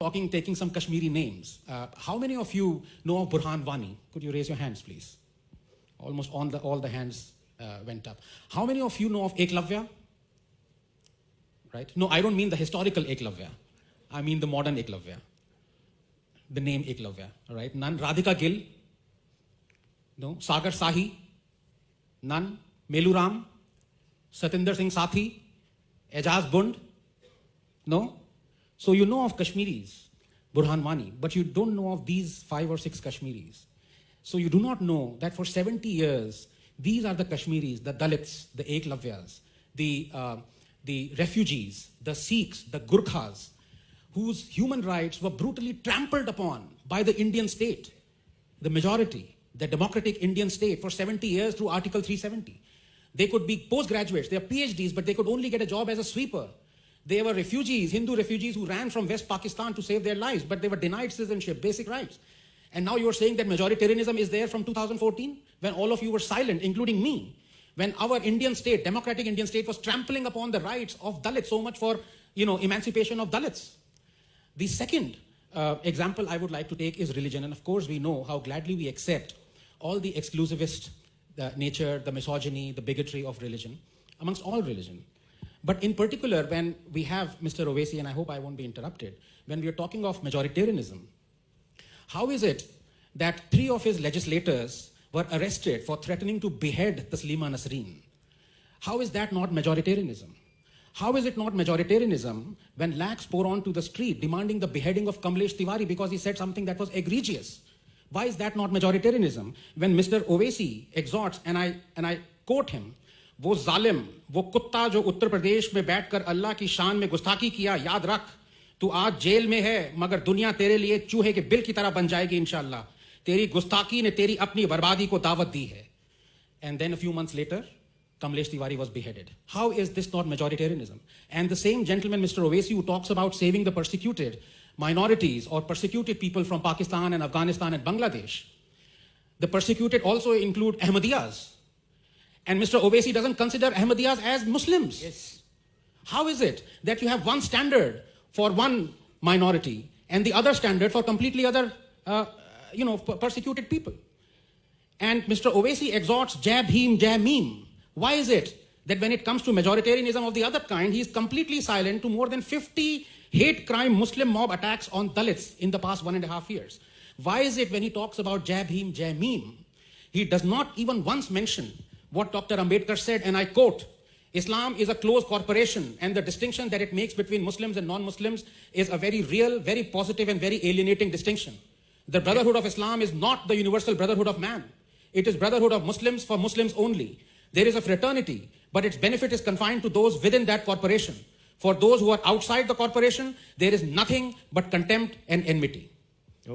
taking some Kashmiri names. How many of you know of Burhan Wani? Could you raise your hands, please? Almost all the hands went up. How many of you know of Eklavya? Right? No, I don't mean the historical Eklavya. I mean the modern Eklavya. The name Eklavya, right? None. Radhika Gill? No. Sagar Sahi? None. Melu Ram? Satinder Singh Sathi? Ejaz Bund? No. So you know of Kashmiris, Burhan Wani, but you don't know of these 5 or 6 Kashmiris. So you do not know that for 70 years, these are the Kashmiris, the Dalits, the Eklavyas, the refugees, the Sikhs, the Gurkhas, whose human rights were brutally trampled upon by the Indian state, the majority, the democratic Indian state for 70 years through Article 370. They could be postgraduates, they are PhDs, but they could only get a job as a sweeper. They were refugees, Hindu refugees who ran from West Pakistan to save their lives, but they were denied citizenship, basic rights. And now you're saying that majoritarianism is there from 2014, when all of you were silent, including me, when our Indian state, democratic Indian state, was trampling upon the rights of Dalits, so much for, emancipation of Dalits. The second example I would like to take is religion. And of course, we know how gladly we accept all the exclusivist nature, the misogyny, the bigotry of religion, amongst all religion. But in particular, when we have Mr. Owasi, and I hope I won't be interrupted, when we are talking of majoritarianism, how is it that 3 of his legislators were arrested for threatening to behead Taslima Nasreen? How is that not majoritarianism? How is it not majoritarianism when lakhs pour onto the street demanding the beheading of Kamlesh Tiwari because he said something that was egregious? Why is that not majoritarianism? When Mr. Owasi exhorts, and I quote him, वो जालिम, वो कुत्ता जो उत्तर प्रदेश में बैठकर अल्लाह की शान में गुस्ताखी किया, याद रख, तू आज जेल में है, मगर दुनिया तेरे लिए चूहे के बिल की तरह बन जाएगी इंशाल्लाह. तेरी गुस्ताखी ने तेरी अपनी बर्बादी को दावत दी है. And then a few months later, Kamlesh Tiwari was beheaded. How is this not majoritarianism? And the same gentleman, Mr. Owasi, who talks about saving the persecuted minorities or persecuted people from Pakistan and Afghanistan and Bangladesh, the persecuted also include Ahmadiyyas. And Mr. Owasi doesn't consider Ahmadiyyas as Muslims. Yes. How is it that you have one standard for one minority and the other standard for completely other, persecuted people? And Mr. Owasi exhorts Jai Bhim, Jai Meme. Why is it that when it comes to majoritarianism of the other kind, he is completely silent to more than 50 hate crime Muslim mob attacks on Dalits in the past 1.5 years? Why is it when he talks about Jai Bhim, Jai Meme, he does not even once mention what Dr. Ambedkar said, and I quote, Islam is a closed corporation, and the distinction that it makes between Muslims and non-Muslims is a very real, very positive, and very alienating distinction. The brotherhood of Islam is not the universal brotherhood of man. It is brotherhood of Muslims for Muslims only. There is a fraternity, but its benefit is confined to those within that corporation. For those who are outside the corporation, there is nothing but contempt and enmity.